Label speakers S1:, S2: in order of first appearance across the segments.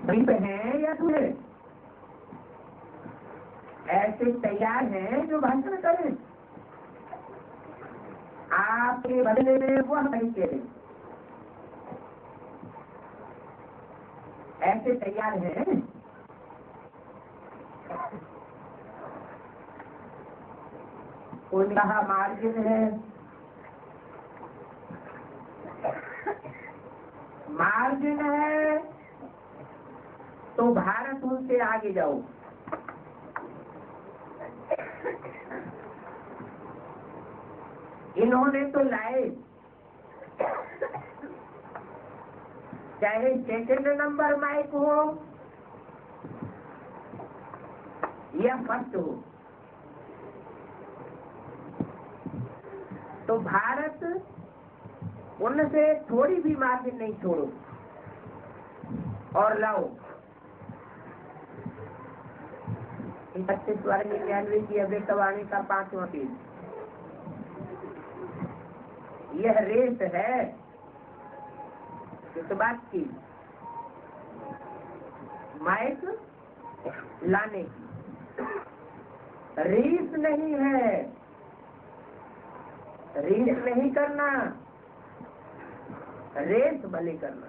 S1: दीप हैं या दूल्हे ऐसे तैयार हैं जो भाषण करें, आपके बदले में वह नहीं करें, ऐसे तैयार हैं? कोई कहा मार्जिन है, मार्जिन है तो भारत उनसे आगे जाओ। इन्होंने तो लाए, चाहे सेकंड नंबर माइक हो या फर्स्ट हो, तो भारत उनसे थोड़ी भी मार्जिन नहीं छोड़ो और लाओ। 31 की अभ्यर्थवाणी का 5वां पेज। यह रेस है किस बात की? माइक लाने की। रेस नहीं है, रेस नहीं करना, रेस भले करना,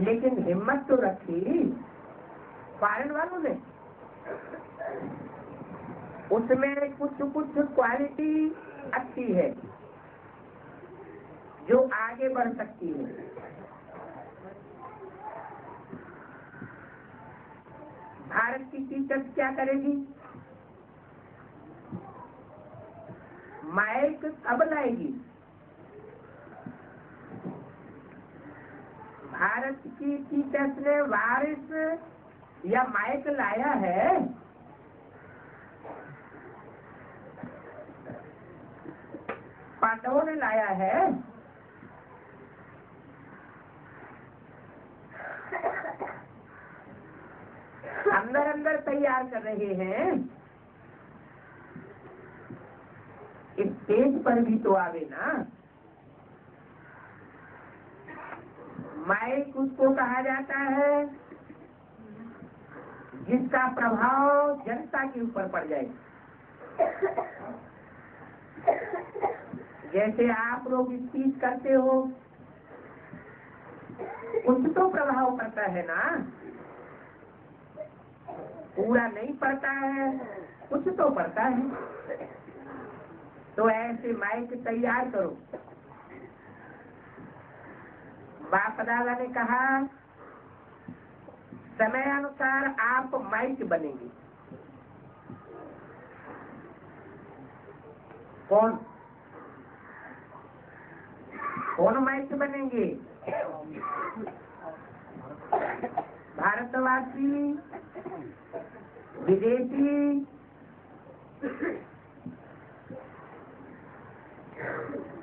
S1: लेकिन हिम्मत तो रखी फॉरेन वालों ने। उसमें कुछ कुछ क्वालिटी अच्छी है जो आगे बढ़ सकती है। भारत की टीचर्स क्या करेगी? माइक कब लाएगी? भारत की टीचर्स ने वारिस या माइक लाया है? पांडवों ने लाया है? अंदर अंदर तैयार कर रहे हैं। इस स्टेज पर भी तो आवे ना। माइक उसको कहा जाता है जिसका प्रभाव जनता के ऊपर पड़ जाए। जैसे आप लोग स्पीच करते हो, कुछ तो प्रभाव पड़ता है ना, पूरा नहीं पड़ता है, कुछ तो पड़ता है। तो ऐसे माइक तैयार करो। बाप दादा ने कहा समय अनुसार आप माइक बनेंगे। कौन कौन माइक बनेंगे? भारतवासी, विदेशी,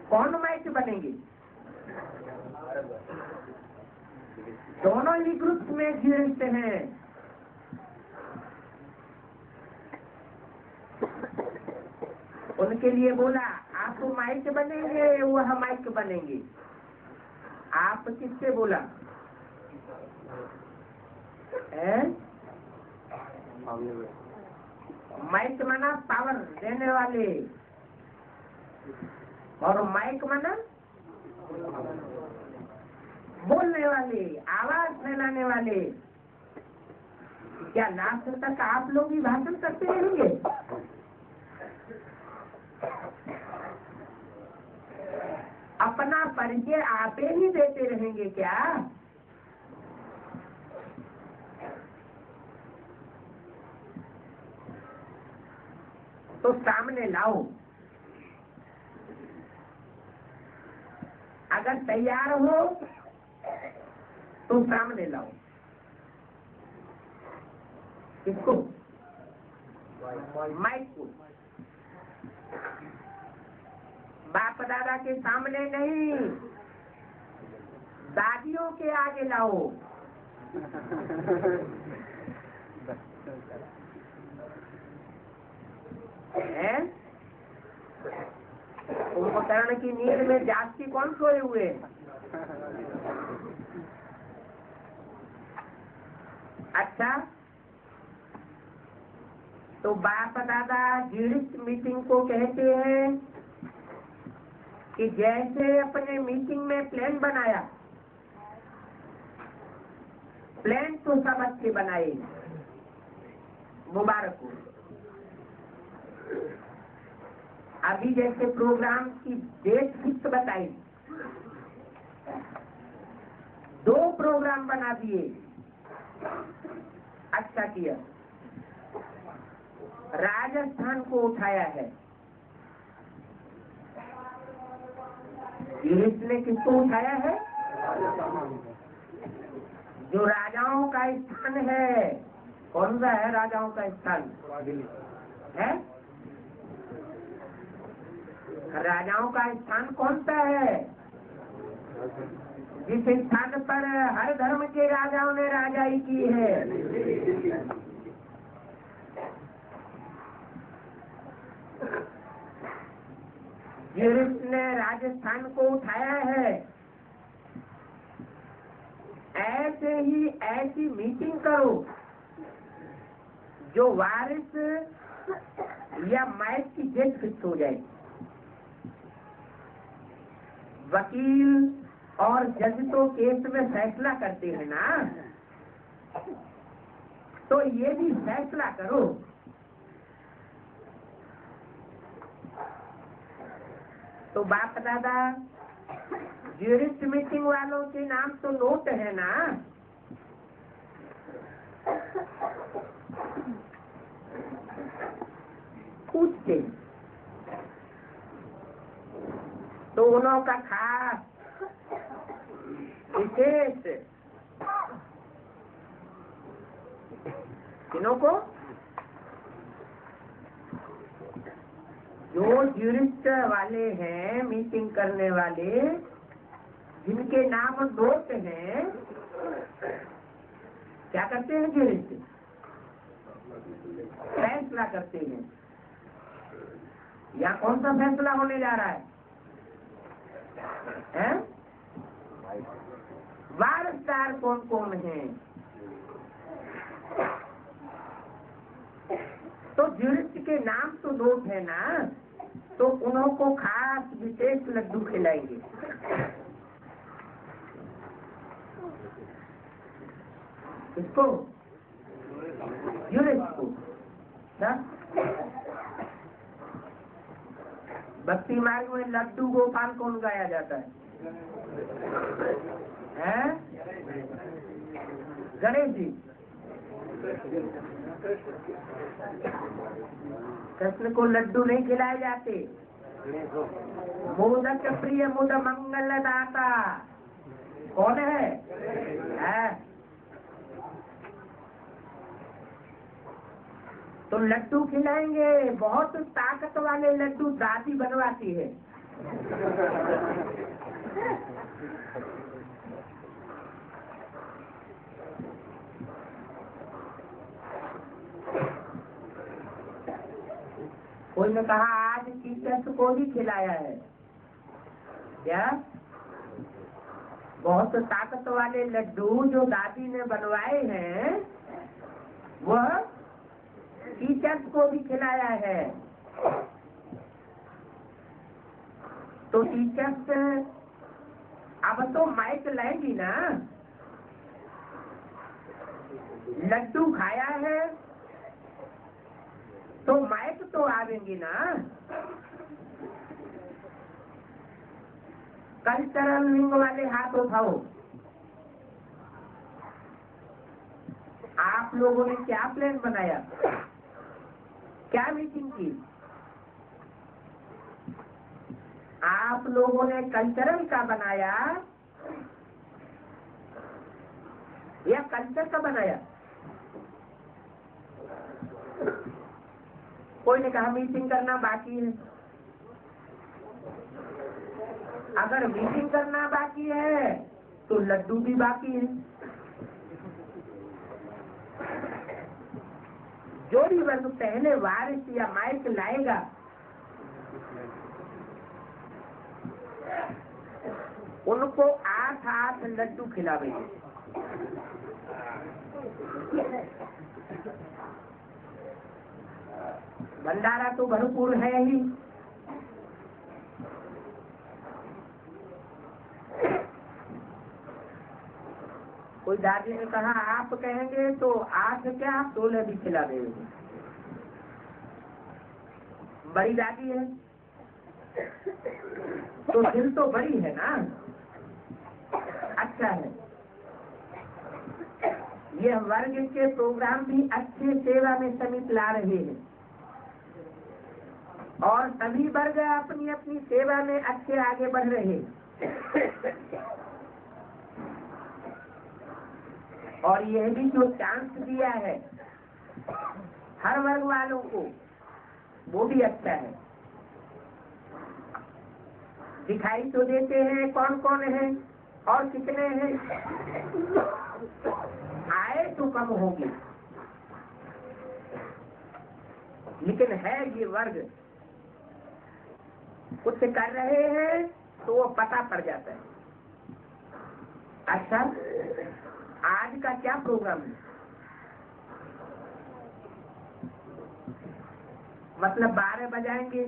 S1: कौन माइक बनेंगे? दोनों ही ग्रुप में गिरते हैं। उनके लिए बोला आप माइक बनेंगे, वह माइक बनेंगे। आप किससे बोला है? माइक माना पावर देने वाले और माइक माना बोलने वाले, आवाज फैलाने वाले। क्या लास्ट तक आप लोग ही भाषण करते रहेंगे? अपना परिचय आप ही देते रहेंगे क्या? तो सामने लाओ। अगर तैयार हो तो सामने लाओ। किसको? माइक को। बाप दादा के सामने नहीं, दादियों के आगे लाओ। है? कुंभकर्ण की नींद में जाति कौन सोए हुए? अच्छा, तो बाप दादा ज्यूरिस्ट मीटिंग को कहते हैं कि जैसे अपने मीटिंग में प्लान बनाया, प्लान तो सब अच्छे बनाए, मुबारक हो। अभी जैसे प्रोग्राम की डेट फिक्स बताई, 2 प्रोग्राम बना दिए, अच्छा किया। राजस्थान को उठाया है, इसने किसको उठाया है? जो राजाओं का स्थान है, कौन सा है राजाओं का स्थान है? राजाओं का स्थान कौन सा है? जिस स्थान पर हर धर्म के राजाओं ने राजाई की है। ज्यूरिस्ट ने राजस्थान को उठाया है। ऐसे ही ऐसी मीटिंग करो जो वारिस या मैच की डेट फिक्स हो जाए। वकील और जज तो केस में फैसला करते हैं ना, तो ये भी फैसला करो। तो बाप दादा ज्यूरिस्ट मीटिंग वालों के नाम तो नोट है ना, पूछते तो उन्हों का खास विशेष किनों को, जो ज्यूरिस्ट वाले हैं, मीटिंग करने वाले, जिनके नाम नोट हैं, क्या करते हैं? ज्यूरिस्ट फैसला करते हैं। या कौन सा फैसला होने जा रहा है? वारसदार कौन कौन है? तो ज्यूरिस्ट के नाम तो नोट है ना, तो उन्हों को खास विशेष लड्डू खिलाएंगे। इसको ज्यूरिस्ट को भक्ति मार्ग में लड्डू गोपाल कौन गाया जाता है? गणेश जी। कृष्ण को लड्डू नहीं खिलाए जाते। मोदक प्रिय मुद मंगल दाता कौन है? तो लड्डू खिलाएंगे, बहुत ताकत वाले लड्डू दादी बनवाती है। कोई ने कहा आज टीचर्स को ही खिलाया है क्या? बहुत ताकत वाले लड्डू जो दादी ने बनवाए हैं, वह टीचर्स को भी खिलाया है। तो टीचर्स अब तो माइक लाएगी ना, लड्डू खाया है तो माइक तो आवेंगी ना। कल्चरल विंग वाले हाथ उठाओ। आप लोगों ने क्या प्लान बनाया, क्या मीटिंग की? आप लोगों ने कल्चरल का बनाया या कल्चर का बनाया? कोई ने कहा मीटिंग करना बाकी है। अगर मीटिंग करना बाकी है तो लड्डू भी बाकी है। जोड़ी वर्ग पहले वारिस या माइक लाएगा, उनको 8 लड्डू खिलावेंगे। भंडारा तो भरपूर है ही। कोई दादी ने कहा आप कहेंगे तो 8 क्या 16 भी खिला देंगे। बड़ी दादी है तो दिल तो बड़ी है ना, अच्छा है। यह वर्ग के प्रोग्राम भी अच्छे सेवा में समित ला रहे हैं और सभी वर्ग अपनी अपनी सेवा में अच्छे आगे बढ़ रहे हैं। और यह भी जो चांस दिया है हर वर्ग वालों को, वो भी अच्छा है। दिखाई तो देते हैं कौन कौन है और कितने हैं, आए तो कम होगी, लेकिन है ये वर्ग कुछ कर रहे हैं तो वो पता पड़ जाता है। अच्छा, आज का क्या प्रोग्राम है? मतलब 12 बजाएंगे,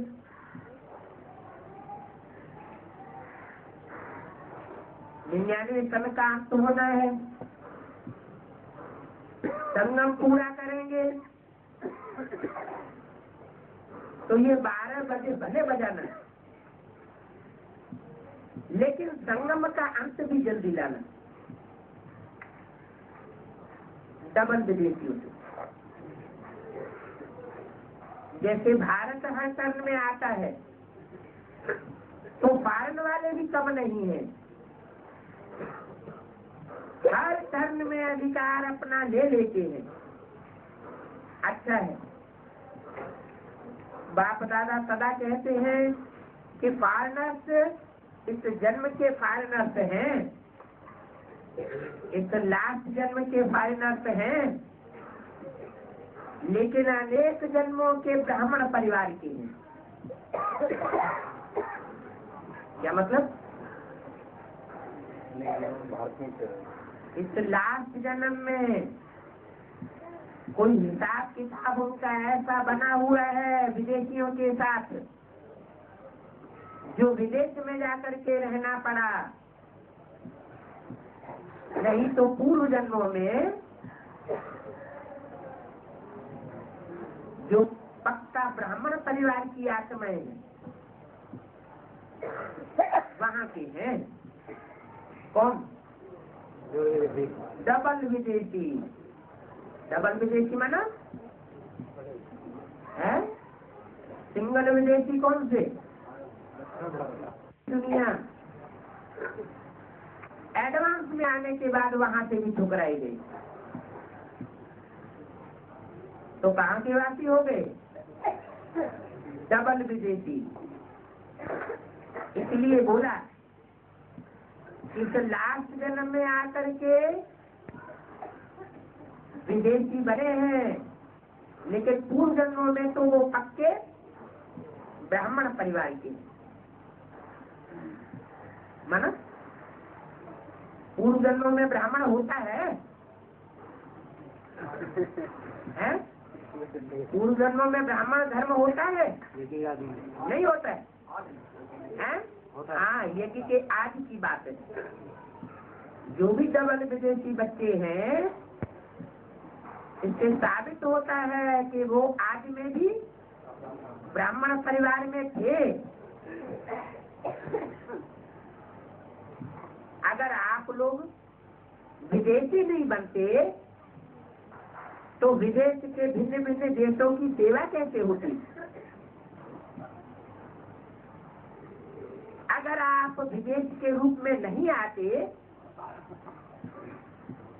S1: निन्यानवे सन का अंत होना है, संगम पूरा करेंगे, तो ये 12 बजे भले बजाना है, लेकिन संगम का अंत भी जल्दी लाना। डबल विदेशियों से जैसे भारत हर टर्न में आता है तो फॉरेन वाले भी कम नहीं है, हर टर्न में अधिकार अपना ले लेते हैं। अच्छा है, बाप दादा सदा कहते हैं कि फॉरेनर्स इस जन्म के फॉरेनर्स हैं, इस लास्ट जन्म के फॉरेनर्स हैं, लेकिन अनेक जन्मों के ब्राह्मण परिवार के हैं। क्या मतलब? इस लास्ट जन्म में कोई हिसाब किताब उनका ऐसा बना हुआ है विदेशियों के साथ, जो विदेश में जाकर के रहना पड़ा, नहीं तो पूर्व जन्मों में जो पक्का ब्राह्मण परिवार की आत्माएं वहां के हैं। कौन? डबल विदेशी। डबल विदेशी माना है? सिंगल विदेशी कौन से? दुनिया एडवांस में आने के बाद वहां से भी ठुकराई गई, तो कहाँ के वासी हो गए? डबल विदेशी। इसलिए बोला इस लास्ट जन्म में आकर के विदेशी बने हैं, लेकिन पूर्व जन्मों में तो वो पक्के ब्राह्मण परिवार के। माना पूर्व जन्मों में ब्राह्मण होता है? हैं? पूर्व जन्मों में ब्राह्मण धर्म होता है? नहीं होता है, हैं? हाँ, ये कि आज की बात है। जो भी डबल विदेशी बच्चे हैं, इससे साबित होता है कि वो आज में भी ब्राह्मण परिवार में थे। अगर आप लोग विदेशी नहीं बनते तो विदेश के भिन्न भिन्न देशों की सेवा कैसे होती? अगर आप विदेश के रूप में नहीं आते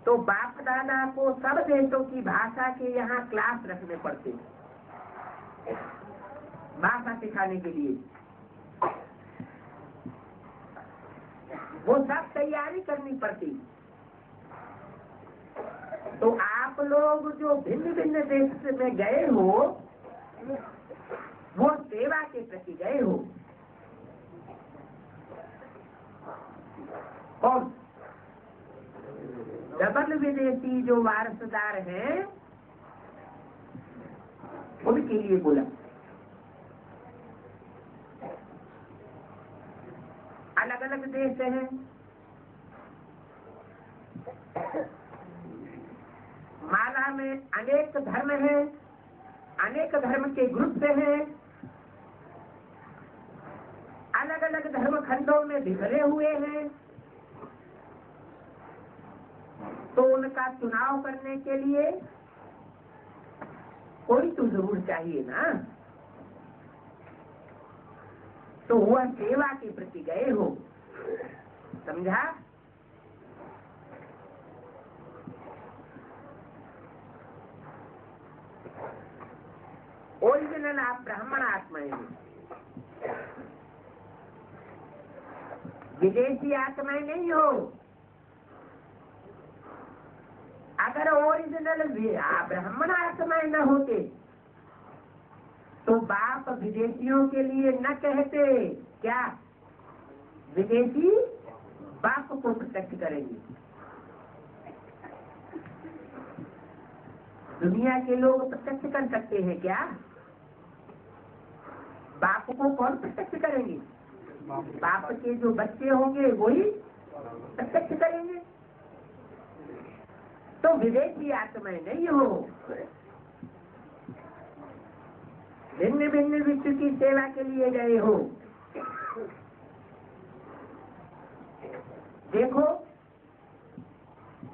S1: तो बाप दादा को सब देशों की भाषा के यहाँ क्लास रखने पड़ते, भाषा सिखाने के लिए। वो सब तैयारी करनी पड़ती। तो आप लोग जो भिन्न भिन्न देश में गए हो, वो सेवा के प्रति गए हो। और विदेशी जो वारसदार हैं उनके लिए बोला। अलग अलग देश हैं, माला में अनेक धर्म हैं, अनेक धर्म के ग्रुप हैं, अलग अलग धर्म खंडों में बिखरे हुए हैं। तो उनका चुनाव करने के लिए कोई तो जरूर चाहिए ना। तो वह सेवा के प्रति गए हो, समझा? ओरिजिनल आप ब्राह्मण आत्माएं हो, विदेशी आत्माएं नहीं हो। अगर ओरिजिनल ब्राह्मण आत्माएं न होते तो बाप विदेशियों के लिए न कहते क्या, विदेशी बाप को प्रोटेक्ट करेंगे। दुनिया के लोग प्रोटेक्ट कर सकते हैं क्या? बाप को कौन प्रोटेक्ट करेंगे? बाप के जो बच्चे होंगे वही प्रोटेक्ट करेंगे। तो विदेशी आत्माएं नहीं हो, भिन्न भिन्न विश्व की सेवा के लिए गए हो। देखो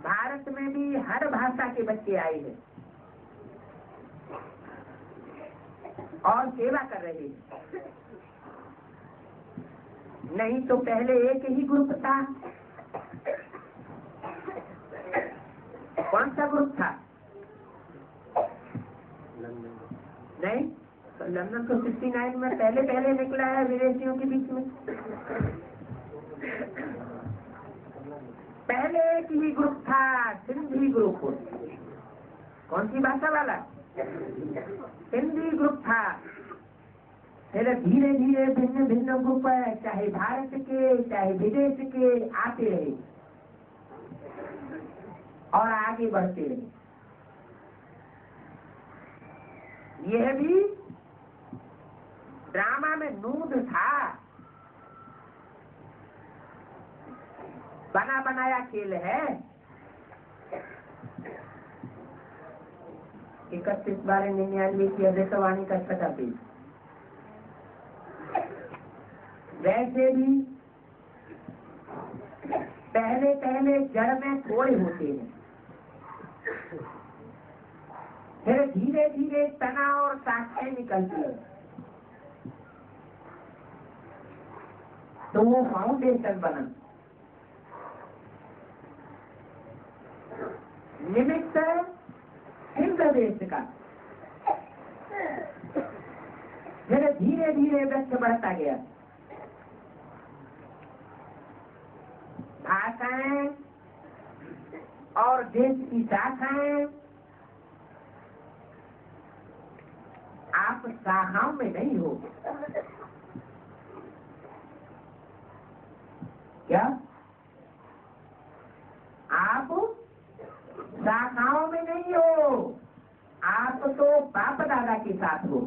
S1: भारत में भी हर भाषा के बच्चे आए हैं और सेवा कर रहे हैं। नहीं तो पहले एक ही ग्रुप था। कौन सा ग्रुप था? नहीं तो लंदन तो 69 में पहले निकला है विदेशियों के बीच में। पहले एक ही ग्रुप था, सिंधी ग्रुप। कौन सी भाषा वाला? सिंधी ग्रुप था। फिर धीरे धीरे भिन्न भिन्न ग्रुप है, चाहे भारत के चाहे विदेश के, आते रहे और आगे बढ़ते रहे। यह भी ड्रामा में नूद था, बना बनाया खेल है। 31/12/99 की अध्यक्षवाणी का छठा पेज। वैसे भी पहले पहले जड़ में थोड़े होते हैं, फिर धीरे धीरे तना और शाखाएं निकलती है, तो वो फाउंडेशन बना। निमित्त हिंद देश का, फिर धीरे धीरे वृक्ष बढ़ता गया। भाषाएं और देश की शाखाएं। आप शाखाओं में नहीं हो क्या? आप शाखाओं में नहीं हो, आप तो बाप दादा के साथ हो।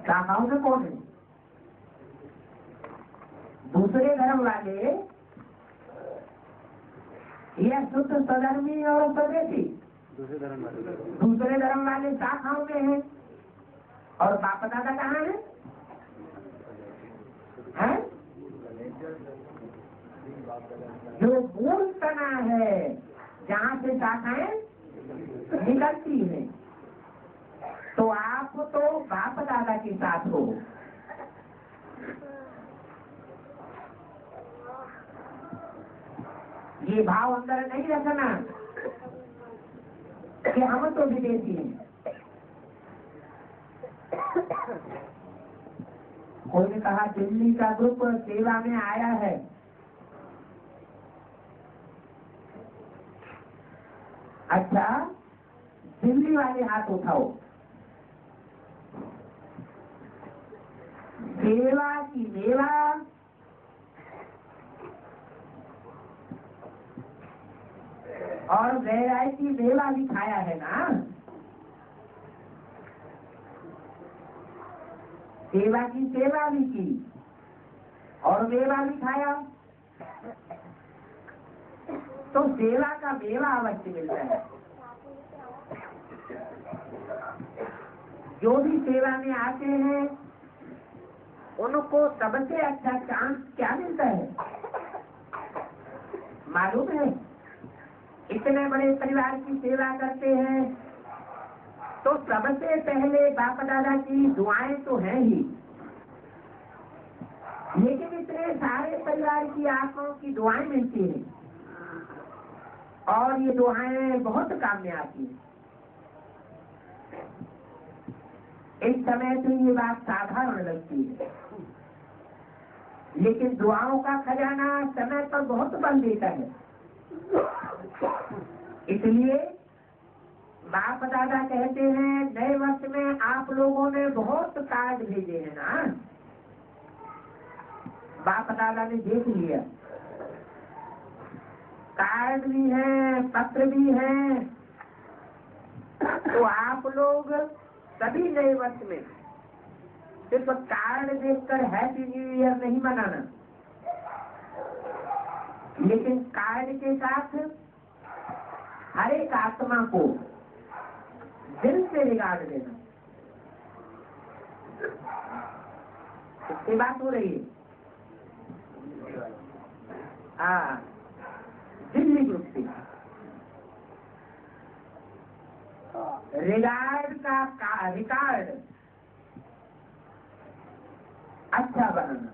S1: शाखाओं में कौन है? दूसरे धर्म वाले या शुद्ध सधर्मी और स्वदेशी? दूसरे धर्म वाले शाखाओं में हैं और बाप दादा कहाँ है? हैं? जो मूल तना है जहाँ से शाखाएं निकलती हैं, तो आप तो बाप दादा के साथ हो। ये भाव अंदर नहीं रखना कि हम तो विदेशी हैं। कोई ने कहा दिल्ली का ग्रुप सेवा में आया है। अच्छा, दिल्ली वाले हाथ उठाओ। सेवा की मेवा और वैरायटी मेवा भी खाया है ना, सेवा की सेवा भी की और मेवा भी खाया, तो सेवा का मेवा अवश्य मिलता है। जो भी सेवा में आते हैं उनको सबसे अच्छा चांस क्या मिलता है मालूम है? इतने बड़े परिवार की सेवा करते हैं तो सबसे पहले बाप दादा की दुआएं तो हैं ही, लेकिन इतने सारे परिवार की आत्माओं की दुआएं मिलती हैं और ये दुआएं बहुत काम में आती हैं। इस समय तो ये बात साधारण लगती है, लेकिन दुआओं का खजाना समय पर बहुत बन देता है। इसलिए बाप दादा कहते हैं नए वर्ष में आप लोगों ने बहुत कार्ड भेजे हैं ना, बाप दादा ने देख लिया, कार्ड भी है पत्र भी है, तो आप लोग सभी नए वर्ष में सिर्फ कार्ड देखकर हैप्पी न्यू ईयर नहीं मनाना, लेकिन कार्ड के साथ हर एक आत्मा को दिल से रिगार्ड देना। इसकी बात हो रही है। हाँ, दिल्ली ग्रुप से रिगार्ड का रिकॉर्ड अच्छा बनाना,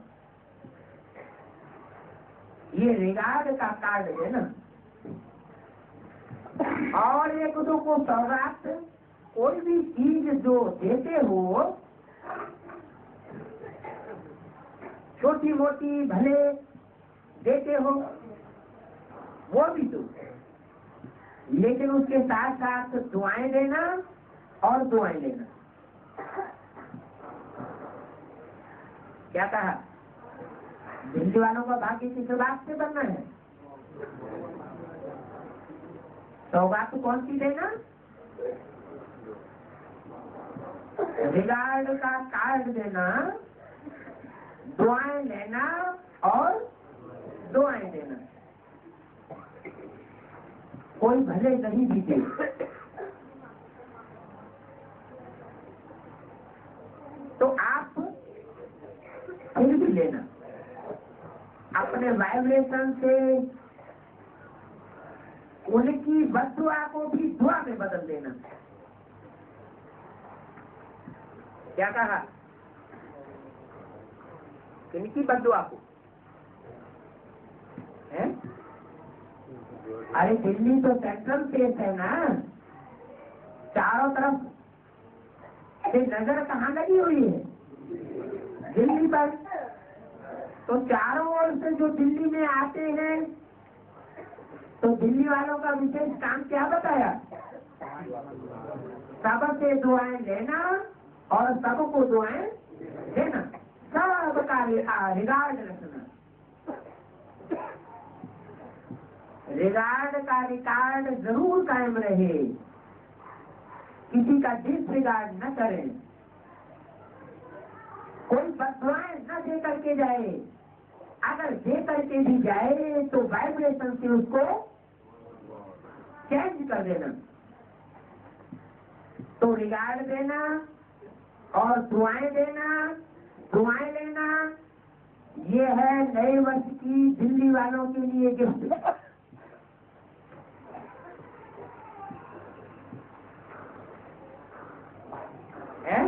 S1: ये रिगार्ड का कार्ड है ना। और एक दो को सौगात कोई भी चीज जो देते हो छोटी मोटी भले देते हो वो भी दो, लेकिन उसके साथ साथ दुआएं देना और दुआएं लेना। क्या कहा? दिल्ली वालों का भाग्य किस बात से बनना है? सौगात कौन सी देना? रिगार्ड का कार्ड देना, दुआएं लेना और दुआएं देना। कोई भले नहीं भी दे तो आप फिर भी लेना, अपने वाइब्रेशन से उनकी बद्दुआ को भी दुआ में बदल देना। क्या कहा? किनकी बद्दुआ को? है? अरे दिल्ली तो सेंट्रल प्लेस है ना, चारों तरफ से नजर कहाँ लगी हुई है? दिल्ली पर। तो चारों ओर से जो दिल्ली में आते हैं तो दिल्ली वालों का विशेष काम क्या बताया? सबसे दुआएं लेना और सबको दुआएं देना, सबका रिगार्ड रखना। रिगार्ड का रिकॉर्ड जरूर कायम रहे, किसी का डिसरिगार्ड न करें, कोई बददुआएं न दे करके जाए, अगर दे करके भी जाए तो वाइब्रेशन से उसको चेंज कर देना। तो रिगार्ड देना और दुआएं देना, दुआएं लेना, ये है नए वर्ष की दिल्ली वालों के लिए गिफ्ट। है?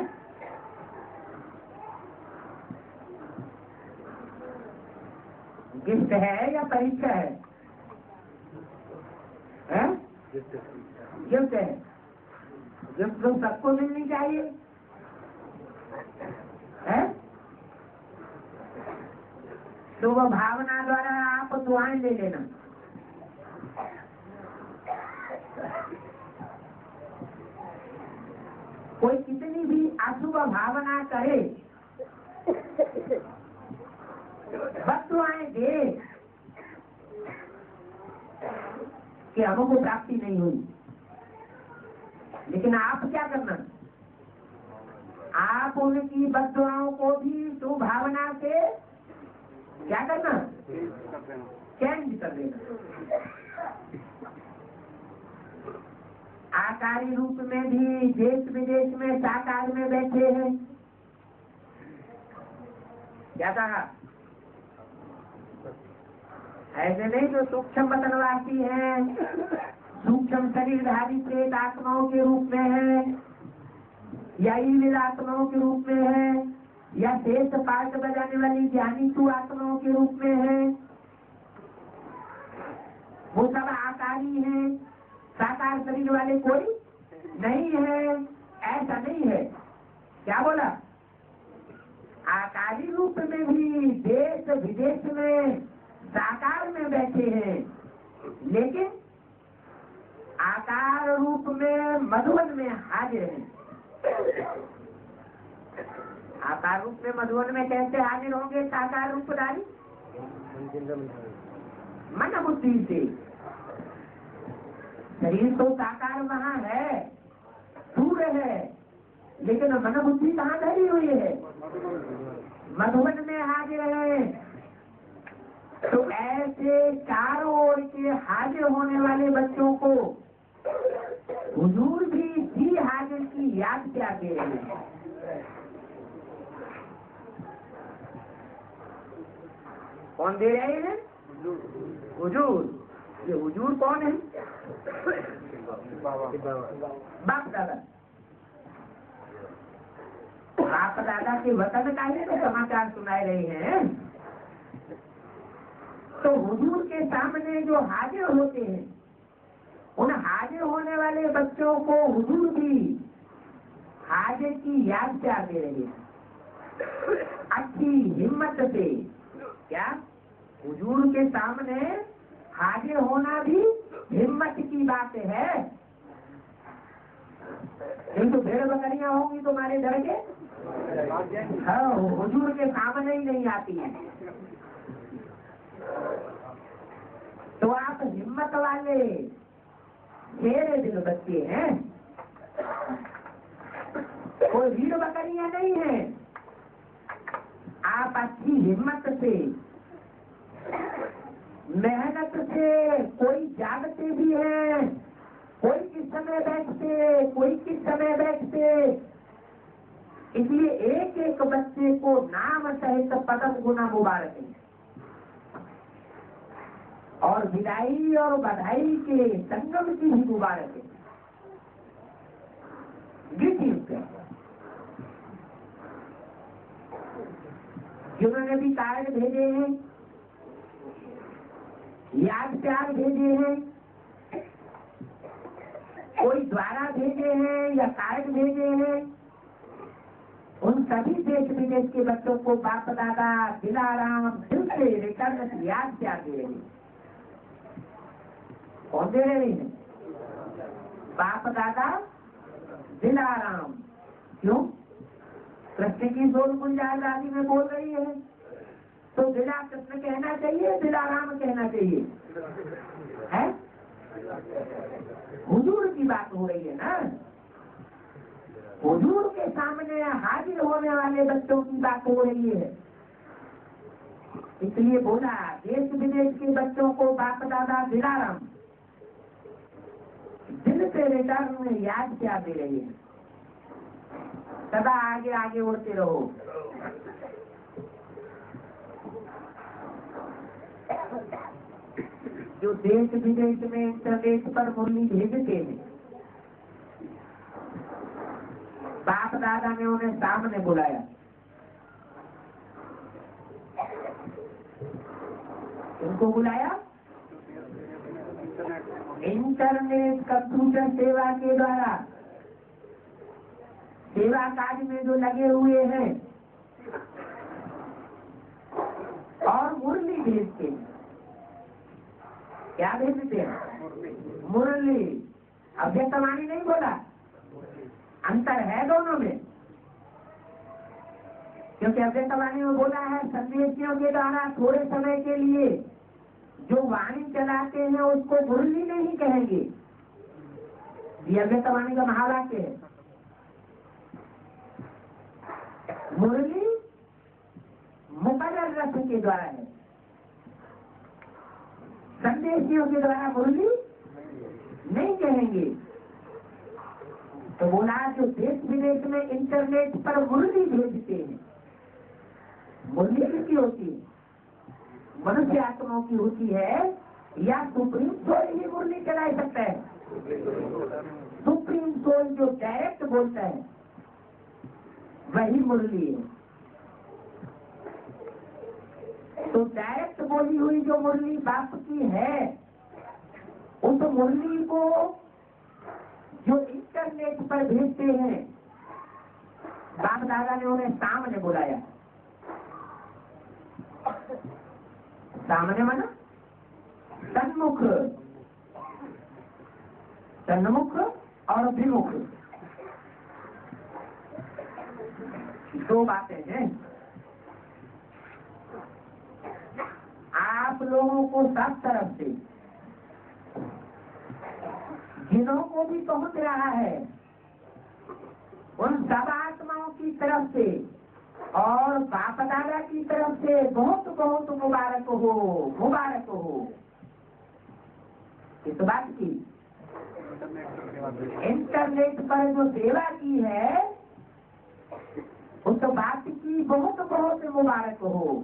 S1: गिफ्ट है या परीक्षा है? गिफ्ट है। गिफ्ट तो सबको मिलनी चाहिए है? तो वो भावना द्वारा आप दुआएं ले लेना। कोई कितनी भी अशुभ भावना करे, बस दुआएं दे, कि हमको प्राप्ति नहीं हुई। लेकिन आप क्या करना, आप उनकी बद्दुआओं को भी सुभावना से क्या करना, चेंज कर देना। आकारी रूप में भी देश विदेश में साकार में बैठे हैं। क्या कहा, ऐसे नहीं जो सूक्ष्म वतनवासी हैं, सूक्ष्म शरीरधारी प्रेत आत्माओं के रूप में है, या ईविल आत्माओं के रूप में है, या शेष पाठ बजाने वाली ज्ञानी तू आत्माओं के रूप में है, वो सब आकारी हैं। साकार शरीर वाले कोई नहीं है, ऐसा नहीं है। क्या बोला, आकारी रूप में भी देश विदेश में साकार में बैठे हैं, लेकिन आकार रूप में मधुवन में हाजिर हैं। आकार रूप में मधुवन में कैसे हाजिर होंगे साकार रूपधारी, मन बुद्धि से। शरीर तो साकार वहाँ है, दूर है, लेकिन मन बुद्धि कहाँ धरी हुई है, मधुवन में हाजिर है। तो ऐसे चारों ओर के हाजिर होने वाले बच्चों को हुजूर भी जी हाजिर की याद क्या दे रहे हैं। कौन दे रहे हैं, हुजूर। ये हुजूर कौन है, बाप दादा। बाप दादा के वतन का ही तो समाचार सुनाए रहे हैं। तो हुजूर के सामने जो हाजिर होते हैं, उन हाजिर होने वाले बच्चों को हुजूर भी हाजिर की याद क्या दे रहे हैं, अच्छी हिम्मत से। क्या, हुजूर के सामने हाजिर होना भी हिम्मत की बात है। किंतु भेड़ बकरियां होंगी तुम्हारे घर के, हाँ, हुजूर के सामने ही नहीं आती है। तो आप हिम्मत वाले शेरे दिल बच्चे हैं, कोई भीड़ बकरियां नहीं है। आप अच्छी हिम्मत से, मेहनत से, कोई जागते भी हैं, कोई किस समय बैठते, कोई किस समय बैठते। इसलिए एक एक बच्चे को नाम सहित पदम गुना मुबारक है, और विदाई और बधाई के संगम की भी मुबारक है। जिन्होंने भी कार्ड भेजे हैं, याद प्यार भेजे हैं, कोई द्वारा भेजे हैं या कार्ड भेजे हैं, उन सभी देश विदेश के बच्चों को बाप दादा दिलाराम दिल से रिटर्न याद प्यार दे रहे हैं। कौन दे रहे हैं, बाप दादा दिलाराम। क्यों, कृष्ण की सोल गुंजाल आदि में बोल रही है, तो दिला कृष्ण कहना चाहिए, दिलाराम कहना चाहिए, है? हुजूर की बात हो रही है ना, हुजूर के सामने हाजिर होने वाले बच्चों की बात हो रही है। इसलिए बोला देश विदेश के बच्चों को बाप दादा दिलाराम दिल से रिटर्न में याद क्या दे रही है। सदा आगे आगे उड़ते रहो। जो देश विदेश में इंटरनेट पर मुरली भेजते हैं, बाप दादा ने उन्हें सामने बुलाया, उनको बुलाया इंटरनेट कंप्यूटर सेवा के द्वारा। सेवा कार्य में जो लगे हुए हैं और मुरली भेजते हैं। क्या भेजते हैं, मुरली। अभ्यस्तवाणी नहीं बोला, अंतर है दोनों में, क्योंकि अभ्यस्तवाणी में बोला है संदेशियों के द्वारा थोड़े समय के लिए जो वाणी चलाते हैं उसको मुरली नहीं कहेंगे। ये अव्यक्तवाणी का महावाक्य है। मुरली मुकर्रर रस के द्वारा है, संदेशियों के द्वारा मुरली नहीं कहेंगे। तो बोला जो देश विदेश में इंटरनेट पर मुरली भेजते हैं, मुरली किसकी होती है? मनुष्य आत्माओं की होती है, या सुप्रीम सोल ही मुरली चला सकता है? सुप्रीम सोल जो डायरेक्ट बोलता है वही मुरली है। तो डायरेक्ट बोली हुई जो मुरली बाप की है, उस मुरली को जो इंटरनेट पर भेजते हैं, बाप दादा ने उन्हें सामने बुलाया। सामने माना सन्मुख, सन्मुख और विमुख, दो बातें हैं। आप लोगों को सब तरफ से जिन्हों को भी पहुंच रहा है, उन सब आत्माओं की तरफ से और बाप दादा की तरफ से बहुत बहुत मुबारक हो, मुबारक हो। इस बात की इंटरनेट पर जो सेवा की है, उस बात की बहुत बहुत मुबारक हो।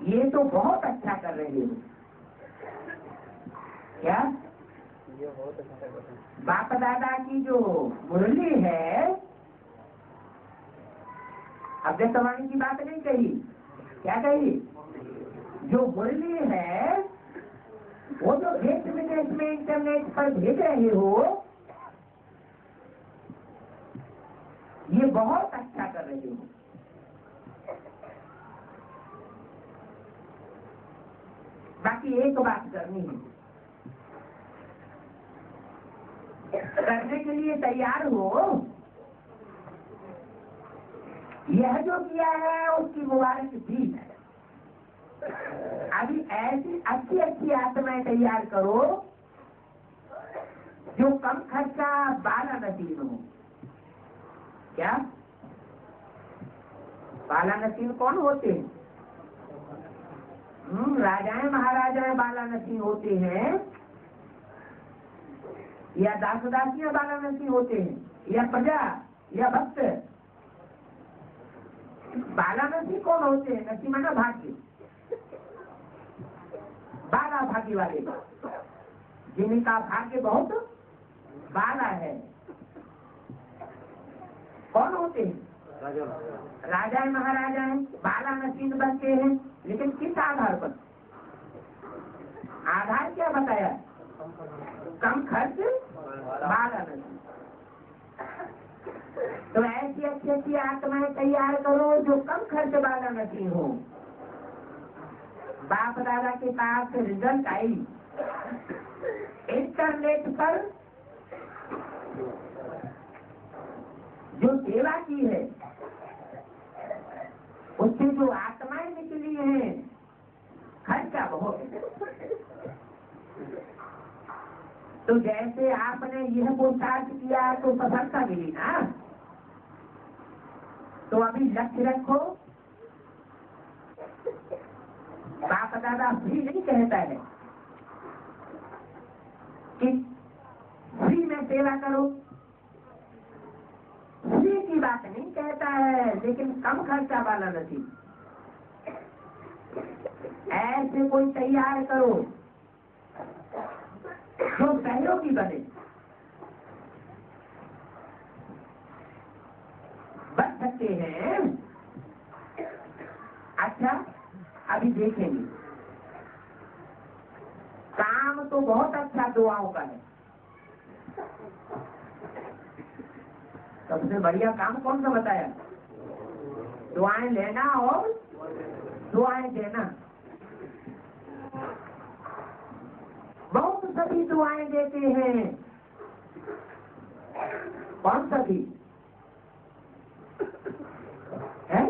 S1: ये तो बहुत अच्छा कर रहे हो। क्या बाप दादा की जो मुरली है, अव्यक्तवाणी की बात नहीं कही, क्या कही? जो मुरली है वो जो देश विदेश में इंटरनेट पर भेज रहे हो, ये बहुत अच्छा कर रहे हो। बाकी एक बात करनी है, करने के लिए तैयार हो। यह जो किया है उसकी मुबारक दी है। अभी ऐसी अच्छी अच्छी आत्माएं तैयार करो जो कम खर्चा बाला नसीन हो। क्या बाला नसीन कौन होते हैं? राजाएं महाराजाएं बाला नसीन होते हैं, या दास दासियां बाला नसीन होते हैं, या प्रजा या भक्त। बाला नसी कौन होते हैं? नसी माना भाग्य, बाला भाग्य वाले, जिनका भाग्य बहुत बाला है। कौन होते हैं? राजाएं महाराजाएं बाला नसीन बनते हैं। लेकिन किस आधार पर? आधार क्या बताया? कम खर्च बाला नसीन। तो ऐसी अच्छी अच्छी आत्माएं तैयार करो जो कम खर्च वाला नसीब हो। बाप दादा के पास रिजल्ट आई, इंटरनेट पर जो सेवा की है उससे जो आत्माएं निकली हैं, खर्चा बहुत है। तो जैसे आपने यह पुरुषार्थ किया तो सफलता मिली ना। तो अभी लक्ष्य रखो। बाप दादा फ्री नहीं कहता है कि फ्री में सेवा करो, फ्री की बात नहीं कहता है, लेकिन कम खर्चा वाला नहीं। ऐसे कोई तैयार करो जो सहयोगी बने, बन सकते हैं। अच्छा, अभी देखेंगे। काम तो बहुत अच्छा दुआओं का है। सबसे बढ़िया काम कौन सा बताया? दुआएं लेना और दुआएं देना। बहुत सभी दुआएं देते हैं। कौन सभी है?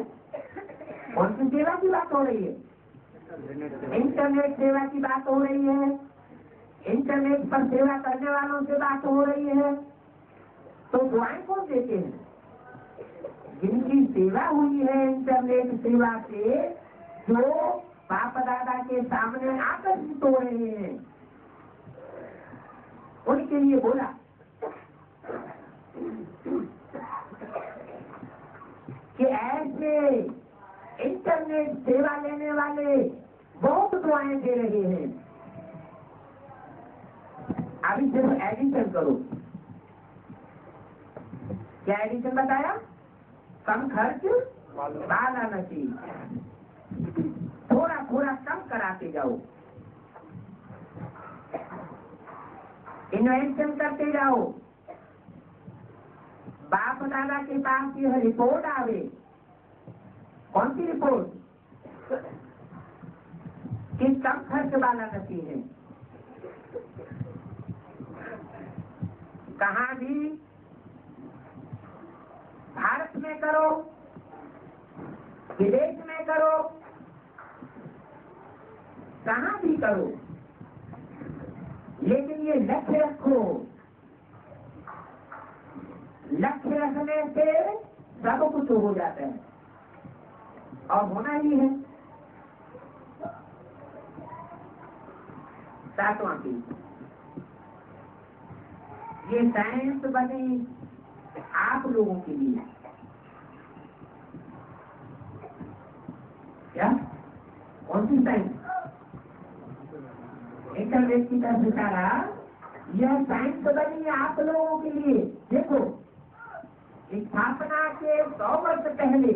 S1: कौन सी सेवा की बात हो रही है? इंटरनेट सेवा की बात हो रही है, इंटरनेट पर सेवा करने वालों से बात हो रही है, तो दुआएं कौन देते हैं? जिनकी सेवा हुई है इंटरनेट सेवा से, जो बाप दादा के सामने आकर्षित हो रहे हैं, उनके लिए बोला कि ऐसे इंटरनेट सेवा लेने वाले बहुत दुआएं दे रहे हैं। अभी सिर्फ एडिशन करो। क्या एडिशन बताया? कम खर्च वाला नसीब, थोड़ा थोड़ा कम कराते जाओ, इन्वेंशन करते जाओ। बाप दादा के पास यह रिपोर्ट आवे। कौन सी रिपोर्ट? कि कम खर्च वाला नसीब है। कहाँ भी भारत में करो, विदेश में करो, कहाँ भी करो, लेकिन ये लक्ष्य रखो। लक्ष्य रखने से सब कुछ हो जाता है और होना ही है। सातवां की ये साइंस बनी आप लोगों के लिए। क्या? कौन सी साइंस? इंटरनेट की तरफ इशारा। यह साइंस बनी आप लोगों के लिए। देखो, स्थापना के 100 वर्ष पहले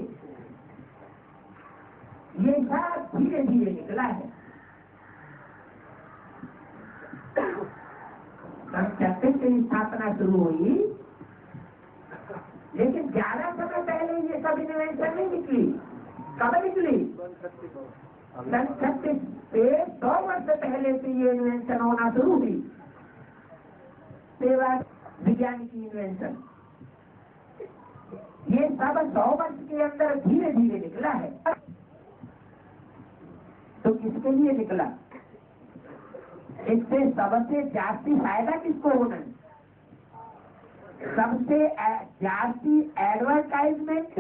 S1: ये सब धीरे धीरे निकला है। 1936 से स्थापना शुरू हुई, लेकिन ज्यादा समय पहले ये सब इन्वेंशन नहीं निकली। कब निकली? 1936 से 100 वर्ष पहले से ये इन्वेंशन होना शुरू हुई। सेवा विज्ञान की इन्वेंशन, ये सब 100 वर्ष के अंदर धीरे धीरे निकला है। तो किसके लिए निकला? इससे सबसे जास्ती फायदा किसको होना है? सबसे जास्ती एडवर्टाइजमेंट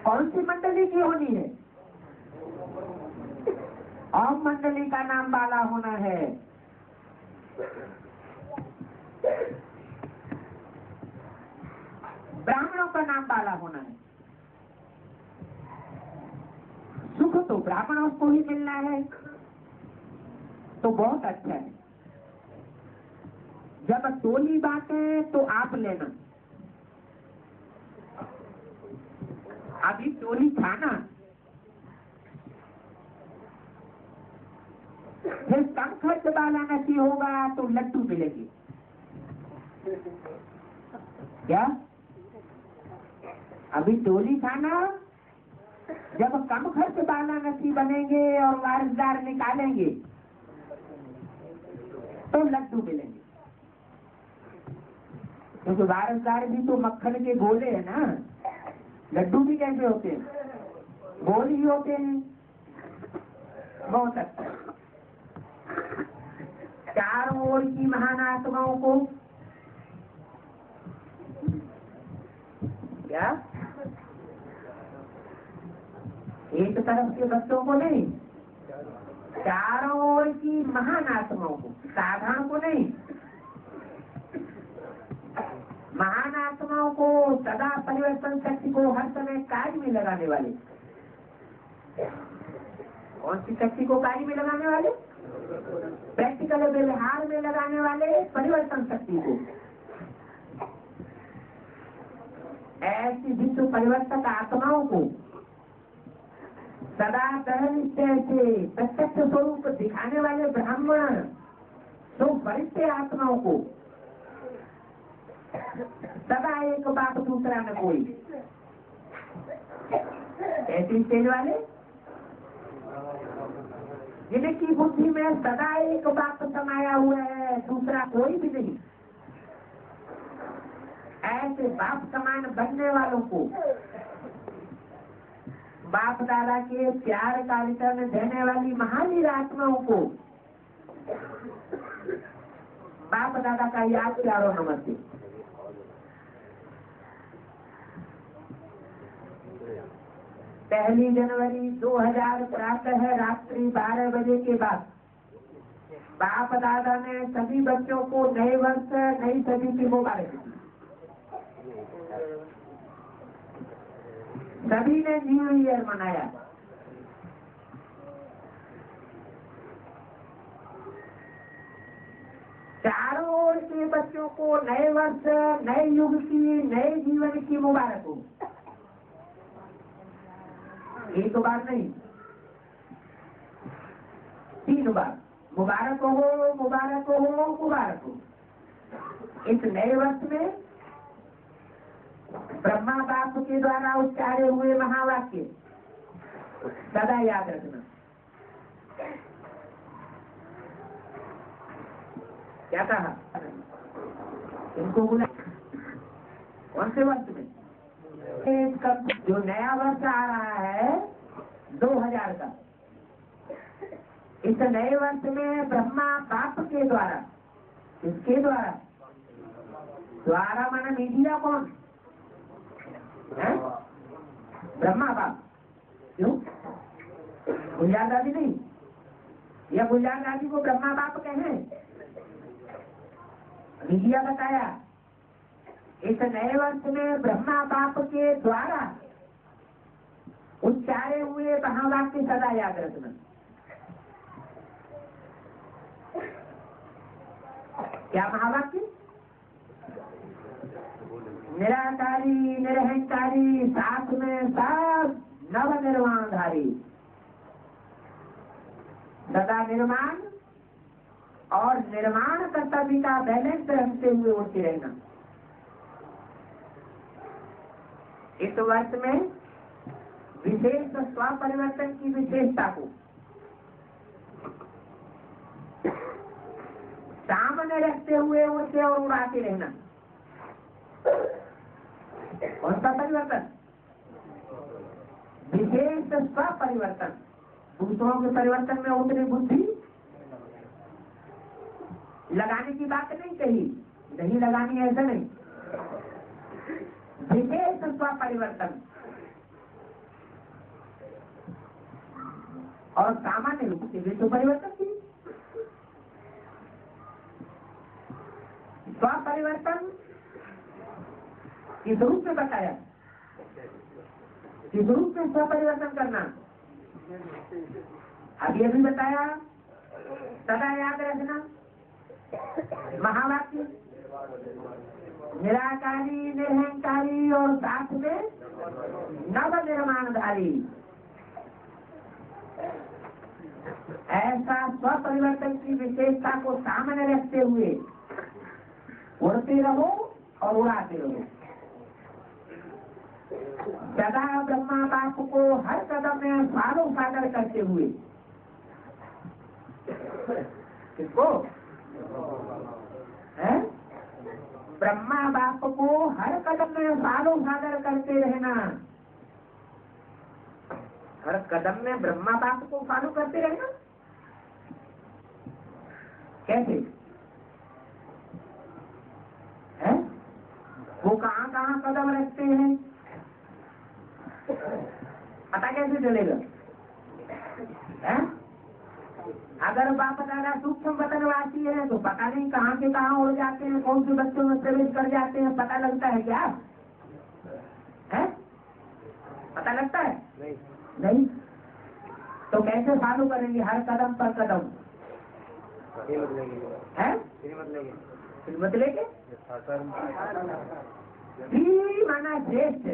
S1: कौन सी मंडली की होनी है? ओम मंडली का नाम वाला होना है। ब्राह्मणों का नाम वाला होना है। सुख तो ब्राह्मणों को ही मिलना है, तो बहुत अच्छा है। जब टोली बांटे तो आप लेना। अभी टोली खाना, फिर कम खर्च वाला नसीब होगा तो लड्डू मिलेगी। क्या? अभी टोली खाना, जब कम खर्च वाला नसीब बनेंगे और वारसदार निकालेंगे तो लड्डू मिलेंगे। क्योंकि वारसदार भी तो मक्खन के गोले है ना, लड्डू भी कैसे होते हैं? गोल ही होते हैं। बहुत अच्छा। चारों ओर की महान आत्माओं को क्या? एक तरफ के बच्चों को नहीं, चारों ओर की महान आत्माओं को, साधारण को नहीं। महान आत्माओं को, सदा परिवर्तन शक्ति को हर समय कार्य में लगाने वाले। कौन सी शक्ति को कार्य में लगाने वाले? प्रैक्टिकल व्यवहार में लगाने वाले परिवर्तन शक्ति को। ऐसी विश्व परिवर्तक आत्माओं को सदा निश्चय से प्रत्यक्ष स्वरूप दिखाने वाले ब्राह्मण, तो वरिष्ठ आत्माओं को सदा एक बात दूसरा न कोई, ऐसे स्टेज वाले जिनकी बुद्धि में सदा एक बात समाया हुआ है, दूसरा कोई भी नहीं। ऐसे बाप समान बनने वालों को बाप दादा के प्यार का रिटर्न देने वाली महावीर आत्माओं को बाप दादा का याद प्यारो नमस्ते। पहली जनवरी 2000 प्रातः रात्रि 12 बजे के बाद बाप दादा ने सभी बच्चों को नए वर्ष नई सदी की मुबारक दी। सभी ने न्यू ईयर मनाया। चारों ओर के बच्चों को नए वर्ष नए युग की नए जीवन की मुबारक हो। एक बार नहीं 3 बार मुबारक हो मुबारक हो मुबारक हो। इस नए वर्ष में ब्रह्मा बाप के द्वारा उच्चारे हुए महावाक्य सदा याद रखना। क्या कहा? इनको बोला कौन से वर्ष में? जो नया वर्ष आ रहा है 2000 का, इस नए वर्ष में ब्रह्मा बाप के द्वारा, किसके द्वारा? द्वारा माना मीडिया कौन है? ब्रह्मा बाप। क्यों? गुलजार दादी नहीं, या गुलजार दादी को ब्रह्मा बाप कहें? मीडिया बताया इस नए वर्ष में ब्रह्मा बाप के द्वारा उच्चारे हुए महावाक्य सदा याद रखना। क्या महावाक्य? निराकारी निरहंकारी साथ में साथ नव निर्माणधारी। सदा निर्माण और निर्माण कर्तव्य का बैलेंस रखते हुए उड़ते रहना। इस वर्ष में विशेष स्व परिवर्तन की विशेषता को सामने रखते हुए उड़ते और उड़ाते रहना। कौन सा परिवर्तन? विशेष स्व परिवर्तन। दूसरों के परिवर्तन में उतनी बुद्धि लगाने की बात नहीं कही, नहीं लगानी ऐसा नहीं। विशेष स्व परिवर्तन और सामान्य रूप से विश्व परिवर्तन की स्व परिवर्तन किस रूप में बताया? किस रूप में स्व परिवर्तन करना? अभी अभी बताया, सदा याद रखना महावाक्य निराकारी निरहंकारी और साथ में नव निर्माणधारी। ऐसा स्व परिवर्तन की विशेषता को सामने रखते हुए उड़ते रहो और उड़ाते रहो। सदा ब्रह्मा बाप को हर कदम में सारो सागर करते हुए, किसको? है? ब्रह्मा बाप को हर कदम में सारो सागर करते रहना। हर कदम में ब्रह्मा बाप को फॉलो करते रहना। कैसे है? वो कहाँ कहाँ कदम रखते हैं पता कैसे चलेगा? है? अगर बाप दादा सूक्ष्म वतनवासी है तो पता नहीं कहाँ के कहाँ उड़ जाते हैं, कौन से बच्चों में प्रवेश कर जाते हैं, पता लगता है क्या? है? पता लगता है? नहीं। तो कैसे फॉलो करेंगे हर कदम पर कदम? है? हिम्मत लेके माना श्रेष्ठ,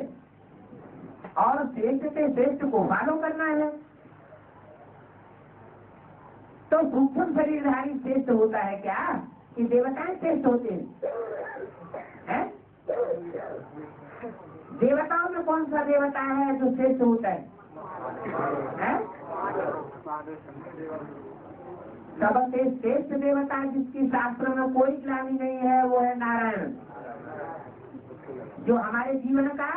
S1: और श्रेष्ठ से श्रेष्ठ को फॉलो करना है। तो सूक्ष्म शरीरधारी श्रेष्ठ होता है क्या कि देवताएं श्रेष्ठ होते हैं? देवताओं में कौन सा देवता है जो श्रेष्ठ होता है? सबसे श्रेष्ठ देवता जिसकी शास्त्र में कोई ग्लानि नहीं है वो है नारायण, जो हमारे जीवन का